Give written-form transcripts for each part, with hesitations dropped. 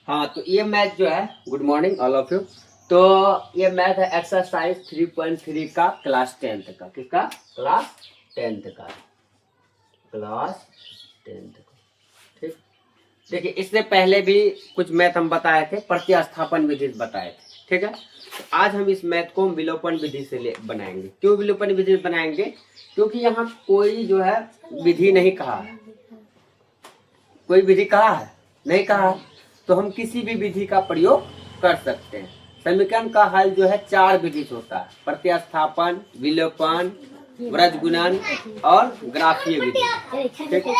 हाँ, तो ये मैथ जो है, good morning all of you. तो ये मैथ है एक्सरसाइज 3.3 का क्लास 10th का। किसका? क्लास 10th का। क्लास 10th का। ठीक, देखिए इससे पहले भी कुछ मैथ हम बताए थे, प्रतिस्थापन विधि बताए थे। ठीक है, तो आज हम इस मैथ को विलोपन विधि से बनाएंगे। क्यों विलोपन विधि से बनाएंगे? क्योंकि यहाँ कोई जो है विधि नहीं कहा है। कोई विधि कहा है? नहीं कहा है। तो हम किसी भी विधि का प्रयोग कर सकते हैं। समीकरण का हल जो है 4 विधि से होता है: प्रतिस्थापन, विलोपन, व्रजगुणन और ग्राफीय विधि। ठीक है,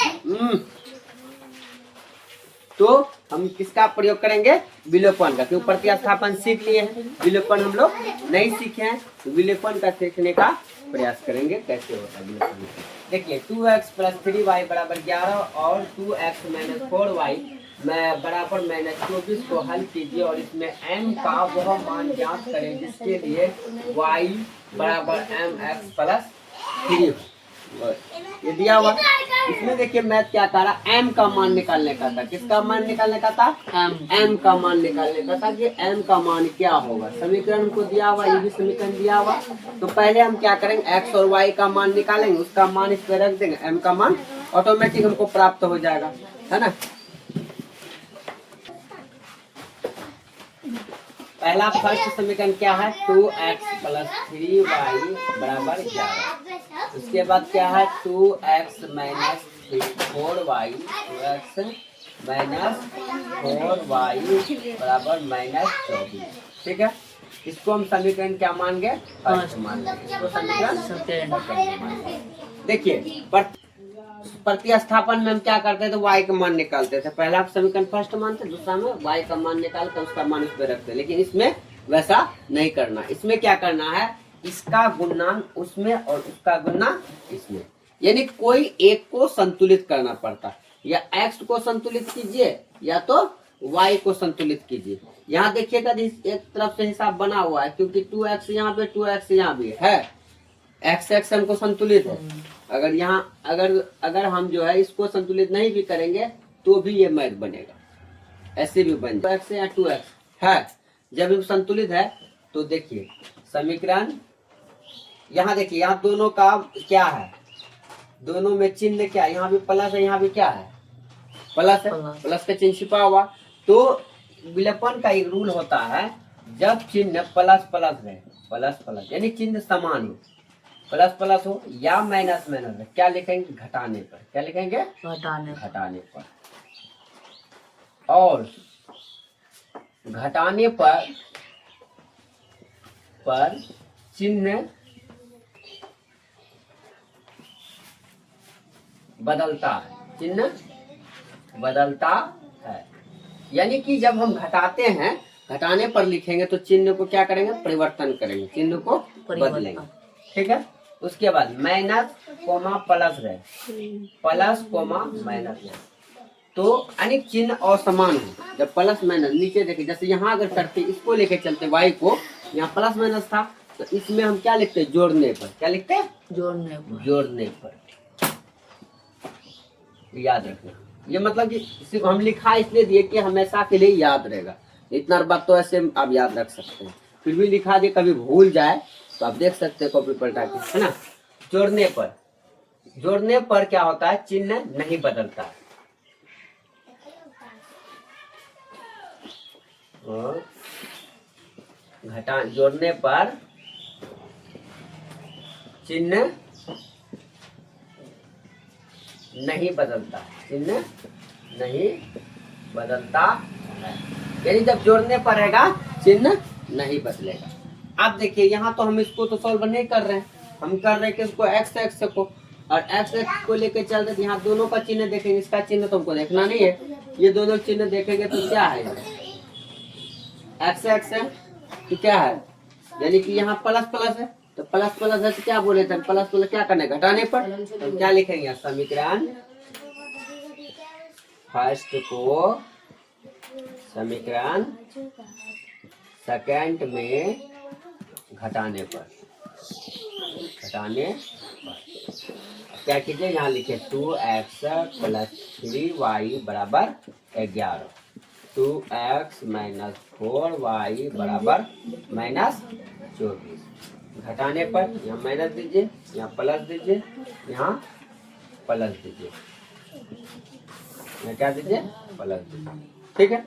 तो हम किसका प्रयोग करेंगे? विलोपन का। क्यों? प्रतिस्थापन सीख लिए हैं, विलोपन हम लोग नहीं सीखे हैं, तो विलोपन का सीखने का प्रयास करेंगे। कैसे होता है विलोपन? देखिए 2x + 3y = 11 और 2x - 4y बराबर -24 को हल कीजिए और इसमें m का वह मान ज्ञात करें जिसके लिए y = mx + 3 हो। ये दिया हुआ। इसमें देखिए मैथ क्या कह रहा, m का मान निकालने का था। किसका मान निकालने का था? m का मान निकालने का था कि m का मान क्या होगा। समीकरण को दिया हुआ, ये भी समीकरण दिया हुआ। तो पहले हम क्या करेंगे, x और y का मान निकालेंगे, उसका मान इस पे रख देंगे, m का मान ऑटोमेटिक हमको प्राप्त हो जाएगा, है ना। पहला फर्स्ट समीकरण क्या है? 2x + 3y = 11। उसके बाद क्या है? 2x - 4y 2x - 4y = -24। ठीक है, इसको हम समीकरण क्या मान गए? फर्स्ट मान लेंगे। इसको समीकरण देखिए प्रतिस्थापन में हम क्या करते थे? y का मान निकालते थे। पहला समीकरण फर्स्ट मानते, दूसरा में y का मान निकाल कर उसका मान उस पर रखते। लेकिन इसमें वैसा नहीं करना। इसमें क्या करना है? इसका गुणन उसमें और उसका गुणन इसमें, यानी कोई एक को संतुलित करना पड़ता। या x को संतुलित कीजिए या तो y को संतुलित कीजिए। यहाँ देखिएगा एक तरफ से हिसाब बना हुआ है, क्योंकि 2x यहाँ पे 2x यहाँ भी है, x हमको संतुलित है। अगर यहाँ अगर हम जो है इसको संतुलित नहीं भी करेंगे तो भी ये मैथ बनेगा, ऐसे भी बन जाए। x या 2x है, जब ये संतुलित है तो देखिए समीकरण यहाँ देखिए, यहाँ दोनों का क्या है? दोनों में चिन्ह क्या? यहाँ भी प्लस है, यहाँ भी क्या है? प्लस है। प्लस का चिन्ह छिपा हुआ। तो विलोपन का एक रूल होता है, जब चिन्ह प्लस प्लस रहे, प्लस प्लस यानी चिन्ह समान हो, प्लस प्लस हो या माइनस माइनस, क्या लिखेंगे? घटाने पर। क्या लिखेंगे? घटाने पर। और घटाने पर चिन्ह बदलता है, चिन्ह बदलता है। यानी कि जब हम घटाते हैं, घटाने पर लिखेंगे तो चिन्ह को क्या करेंगे? परिवर्तन करेंगे, चिन्ह को बदलेंगे। ठीक है, उसके बाद माइनस कोमा प्लस रहे, प्लस कोमा माइनस रहे, तो अनेक चिन्ह असमान हो। जब प्लस माइनस नीचे देखिए, जैसे यहाँ अगर करते इसको लेके चलते y को, यहाँ प्लस माइनस था तो इसमें हम क्या लिखते? जोड़ने पर। क्या लिखते? जोड़ने पर। याद रखना, ये मतलब कि इसी को हम लिखा इसलिए दिए कि हमेशा के लिए याद रहेगा। इतना बात तो ऐसे आप याद रख सकते हैं, फिर भी लिखा दिए, कभी भूल जाए तो आप देख सकते हैं कॉपी पलटा के, है ना। जोड़ने पर क्या होता है? चिन्ह नहीं बदलता है। और जोड़ने पर चिन्ह नहीं बदलता है, चिन्ह नहीं बदलता है। यानी जब जोड़ने पर रहेगा चिन्ह नहीं बदलेगा। आप देखिए यहाँ तो हम इसको तो सॉल्व नहीं कर रहे हैं, हम कर रहे हैं कि इसको x को, और x को लेके चल रहे, यहाँ दोनों का चिन्ह देखेंगे। इसका चिन्ह तो हमको देखना नहीं है, ये दोनों चिन्ह देखेंगे तो क्या है? x है तो क्या है? यानी कि यहाँ प्लस प्लस है, तो प्लस प्लस है तो क्या बोले थे? प्लस प्लस क्या करना है? घटाने पर। तो क्या लिखेंगे? समीकरण फर्स्ट को समीकरण सेकंड में घटाने पर। क्या कीजिए? यहाँ लिखे 2x + 3y = 11। 2x minus 4y बराबर माइनस 24। घटाने पर यहाँ माइनस दीजिए, यहाँ प्लस दीजिए, यहाँ प्लस दीजिए, यहाँ क्या दीजिए, प्लस दीजिए। ठीक है,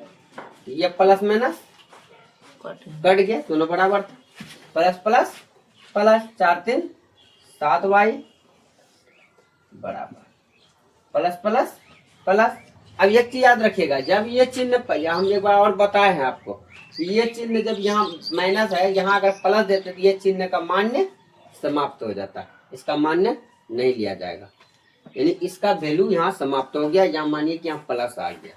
ये प्लस माइनस कट गया, दोनों बराबर। प्लस प्लस प्लस 4 3 7y बराबर प्लस प्लस प्लस। अब एक चीज याद रखिएगा, जब ये चिन्ह पहले हम एक बार और बताए हैं आपको, ये चिन्ह जब यहाँ माइनस है, यहाँ अगर प्लस देते तो ये चिन्ह का मान्य समाप्त हो जाता है, इसका मान्य नहीं लिया जाएगा, यानी इसका वैल्यू यहाँ समाप्त हो गया। यहाँ मानिए कि यहाँ प्लस आ गया।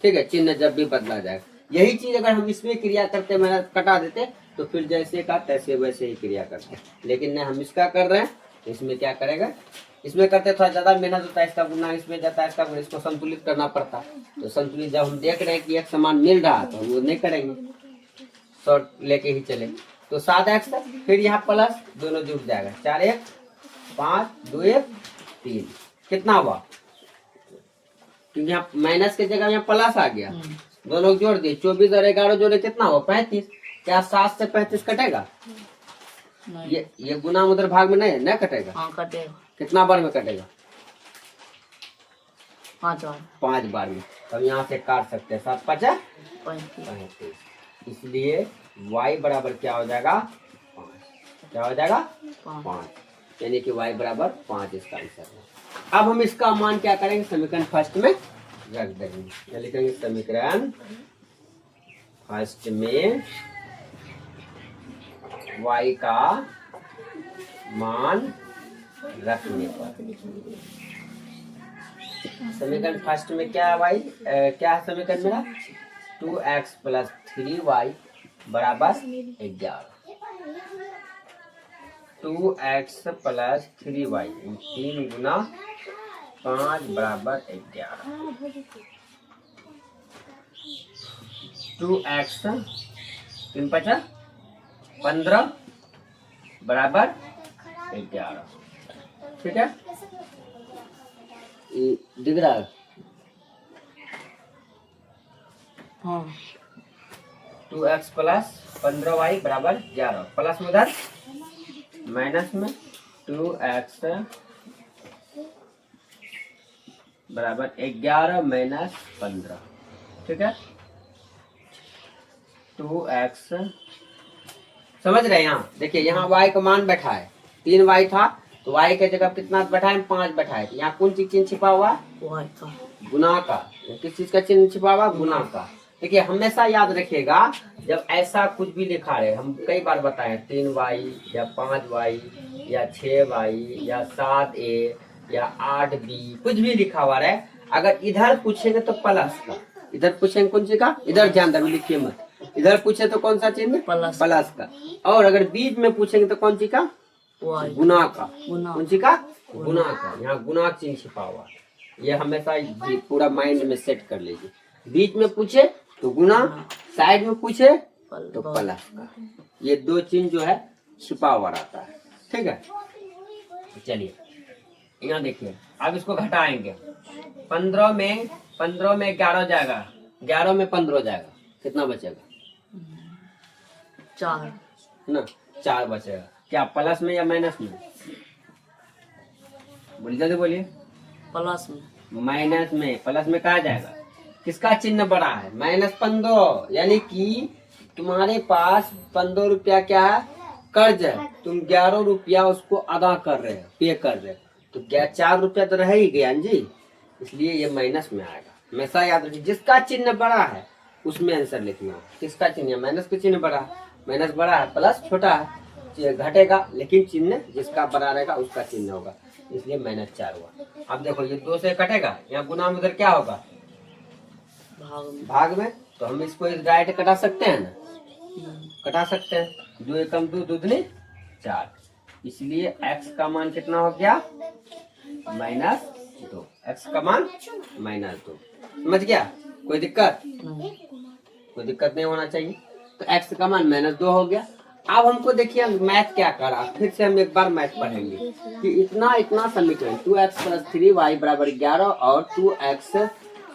ठीक है, चिन्ह जब भी बदला जाएगा। यही चीज अगर हम इसमें क्रिया करते मेहनत कटा देते तो फिर जैसे का तैसे वैसे ही क्रिया करते, लेकिन नहीं, हम इसका कर रहे हैं, इसमें क्या करेगा, इसमें करते थोड़ा ज्यादा मेहनत होता है, इसका गुना इसमें जाता है, इसका गुना, इसको संतुलित करना पड़ता है। तो संतुलित जब हम देख रहे हैं कि एक समान मिल रहा है तो हम वो नहीं करेंगे, शॉर्ट लेके ही चले। तो 7x फिर यहाँ प्लस दोनों जुड़ जाएगा, 4x 5 2 1 3 कितना हुआ, क्योंकि यहाँ माइनस के जगह यहाँ प्लस आ गया, दोनों जोड़ दिए, 24 और 11 जोड़े कितना हुआ 35। क्या 7 से 35 कटेगा? ये गुना उधर भाग में नहीं न कटेगा। हाँ कटेगा। कितना बार में कटेगा? 5 बार में। तब यहाँ से काट सकते हैं, 7 5 35। इसलिए y बराबर क्या हो जाएगा 5, क्या हो जाएगा 5, यानी कि y बराबर 5 इसका आंसर है। अब हम इसका मान क्या करेंगे, समीकरण फर्स्ट में रख देंगे, लिखेंगे समीकरण फर्स्ट में y का मान रखने पर। समीकरण फर्स्ट में क्या है y, क्या है समीकरण मेरा, 2x प्लस 3y बराबर 11। 2x प्लस 3y 3 गुना 5 बराबर 11। 2x 3 5 15 बराबर 11। ठीक है, दिख रहा है? हाँ। 2x प्लस 15y बराबर 11, प्लस में उधर माइनस में 2x बराबर 11 माइनस 15। ठीक है, 2x समझ रहे हैं? यहाँ देखिए, यहाँ y का मान बैठा है, 3y था तो y के जगह कितना बैठा है, 5 बैठा है। यहाँ कौन सी चिन्ह छिपा हुआ, y का, गुना का। किस चीज का चिन्ह छिपा हुआ, गुना का। देखिए, हमेशा याद रखिएगा, जब ऐसा कुछ भी लिखा रहे, हम कई बार बताए 3y या 5y या 6y या 7a या 8b, कुछ भी लिखा हुआ रहे, अगर इधर पूछेंगे तो प्लस का, इधर पूछेंगे कौन सी का, इधर ध्यान दे, लिखिए मत, इधर पूछे तो कौन सा चिन्ह, प्लस का। और अगर बीच में पूछेंगे तो कौन सी का, गुना का। कौन सी का, गुना का। यहाँ गुना चिन्ह छिपा हुआ, ये हमेशा पूरा माइंड में सेट कर लीजिए। बीच में पूछे तो गुना, साइड में पूछे तो प्लस का। ये दो चिन्ह जो है छिपा हुआ रहता है। ठीक है, चलिए यहाँ देखिए, अब इसको घटाएंगे। 15 में 11 जाएगा, 11 में 15 जाएगा, कितना बचेगा, 4 ना, 4 बचेगा। क्या प्लस में या माइनस में, बोलिए जल्दी बोलिए। प्लस में, माइनस में। प्लस में कहा जाएगा, किसका चिन्ह बड़ा है, -15, यानी कि तुम्हारे पास 15 रुपया क्या है, कर्ज है, तुम 11 रुपया उसको अदा कर रहे हो, पे कर रहे हो, तो क्या 4 रुपया तो रह ही गया जी, इसलिए ये माइनस में आएगा। हमेशा याद रखिए, जिसका चिन्ह बड़ा है उसमें आंसर लिखना है। किसका चिन्ह, माइनस का चिन्ह बड़ा है, माइनस बड़ा है, प्लस छोटा है, घटेगा, लेकिन चिन्ह जिसका बड़ा रहेगा उसका चिन्ह होगा, इसलिए -4 हुआ। अब देखो, ये 2 से कटेगा, यहाँ गुना में उधर क्या होगा, भाग में। तो हम इसको डायरेक्ट कटा सकते हैं ना, कटा सकते हैं। 2 एकम 2, 2 दूनी 4, इसलिए x का मान कितना हो गया, -2। x का मान -2। समझ गया, कोई दिक्कत, कोई दिक्कत नहीं होना चाहिए। तो x का मान -2 हो गया। अब हमको देखिए मैथ क्या करा, फिर से हम एक बार मैथ पढ़ेंगे कि इतना समीकरण 2x प्लस 3y बराबर 11 और 2x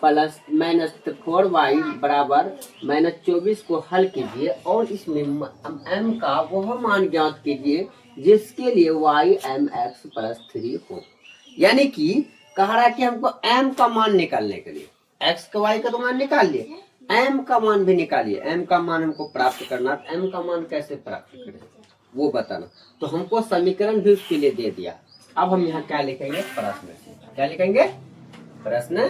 प्लस माइनस 4y बराबर -24 को हल कीजिए और इसमें m का वह मान ज्ञात कीजिए जिसके लिए y mx प्लस 3 हो। यानी कि कह रहा है कि हमको m का मान निकालने के लिए x का y का तो मान निकाल लिए, m का मान भी निकालिए। m का मान हमको प्राप्त करना, m का मान कैसे प्राप्त करें वो बताना। तो हमको समीकरण भी उसके लिए दे दिया। अब हम यहाँ क्या लिखेंगे, प्रश्न। क्या लिखेंगे, प्रश्न।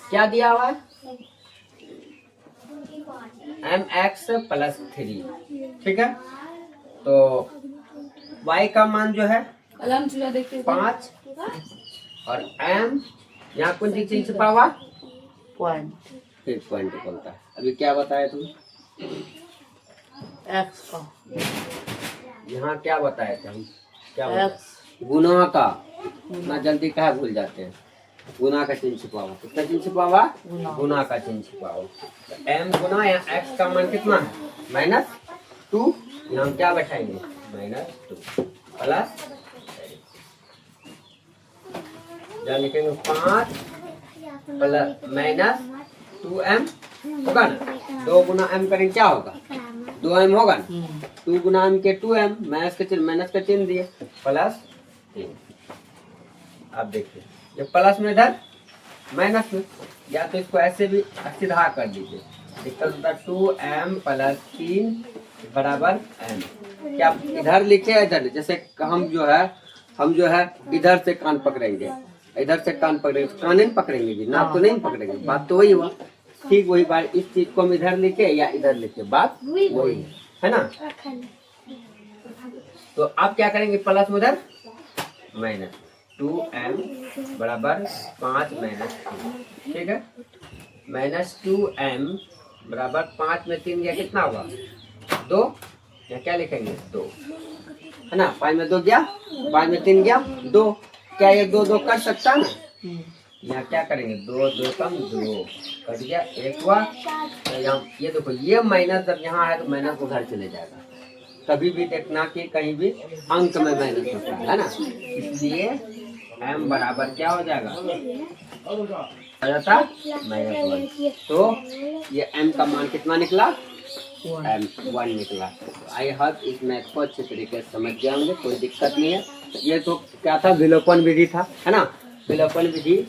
क्या दिया हुआ है, mx प्लस 3, ठीक है। तो y का मान जो है 5 और m यहाँ कौन सी चीज छुपा हुआ, पॉइंट, फिर पॉइंट बोलता है। अभी क्या बताया तुम, एक्स का, यहाँ क्या बताए थे हम, क्या एक्स गुना का, ना जल्दी कहा भूल जाते हैं। गुना का चिन्ह छिपा हुआ, किसका चिन्ह छिपा हुआ, गुना का चिन्ह छिपा हुआ। तो m गुना यहाँ x का मान कितना है, -2, यहाँ हम क्या बैठाएंगे, -2 प्लस यहाँ लिखेंगे 5 प्लस -2m होगा ना। 2 गुना m करेंगे क्या होगा, 2m होगा ना। 2 गुना m के 2m, माइनस का चिन्ह दिए, प्लस 3। आप देखिए ये प्लस में इधर माइनस में, या तो इसको ऐसे भी सीधा कर दीजिए। दिक्कत होता है 2m प्लस 3 बराबर m। क्या इधर लिखे, इधर जैसे हम जो है इधर से कान पकड़ेंगे, इधर से कान पकड़ेंगे, कान नहीं पकड़ेंगे जी, नाक तो नहीं पकड़ेंगे, बात तो वही हुआ। ठीक वही बात, इस चीज को हम इधर लिखे या इधर लिखे, बात वही है ना। तो आप क्या करेंगे, प्लस में उधर माइनस, 2m बराबर 5 -3, ठीक है। -2m बराबर 5 में 3 गया, कितना हुआ 2, या क्या लिखेंगे 2, है ना। 5 में 2 गया, 5 में 3 गया 2, क्या ये 2 कर सकता है ना। यहाँ क्या करेंगे, 2 2 कम 2 कट गया, 1 हुआ। तो यहाँ ये देखो, ये माइनस जब यहाँ है तो माइनस उधर चले जाएगा। कभी भी देखना कि कहीं भी अंक में माइनस होता है ना, इसलिए m बराबर क्या हो जाएगा, -1। तो ये m का मान कितना निकला, m1 निकला। आई होप इस मैथ को अच्छे तरीके से समझ गए होंगे, कोई दिक्कत नहीं है। ये तो क्या था, विलोपन विधि था, है ना। विलोपन विधि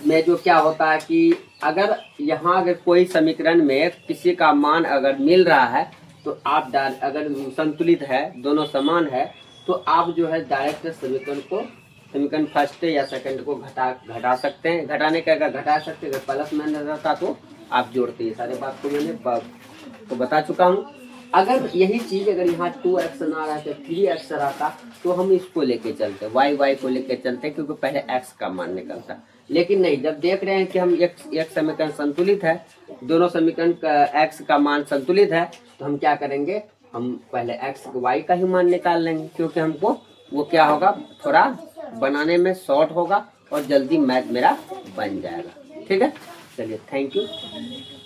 में जो क्या होता है कि अगर यहाँ अगर कोई समीकरण में किसी का मान अगर मिल रहा है तो आप अगर संतुलित है, दोनों समान है, तो आप जो है डायरेक्ट समीकरण फर्स्ट या सेकंड को घटा सकते हैं। घटाने का अगर घटा सकते, अगर प्लस में रहता तो आप जोड़ते हैं। सारे बात को मैंने तो बता चुका हूँ। अगर यही चीज अगर यहाँ 2x ना रहता, 3x रहता, तो हम इसको लेके चलते, y को लेके चलते, क्योंकि पहले x का मान निकलता। लेकिन नहीं, जब देख रहे हैं कि हम एक समीकरण संतुलित है, दोनों समीकरण x का मान संतुलित है, तो हम क्या करेंगे, हम पहले x y का ही मान निकाल लेंगे, क्योंकि हमको वो क्या होगा, थोड़ा बनाने में शॉर्ट होगा और जल्दी मैथ मेरा बन जाएगा। ठीक है, चलिए थैंक यू।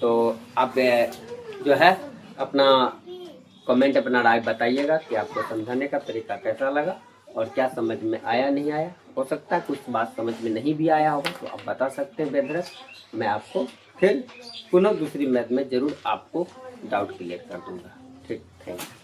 तो आप जो है अपना कमेंट, अपना राय बताइएगा कि आपको समझाने का तरीका कैसा लगा और क्या समझ में आया नहीं आया। हो सकता है कुछ बात समझ में नहीं भी आया होगा, तो आप बता सकते हैं बेधरक। मैं आपको फिर पुनः दूसरी मैथ में जरूर आपको डाउट क्लियर कर दूंगा। ठीक, थैंक यू।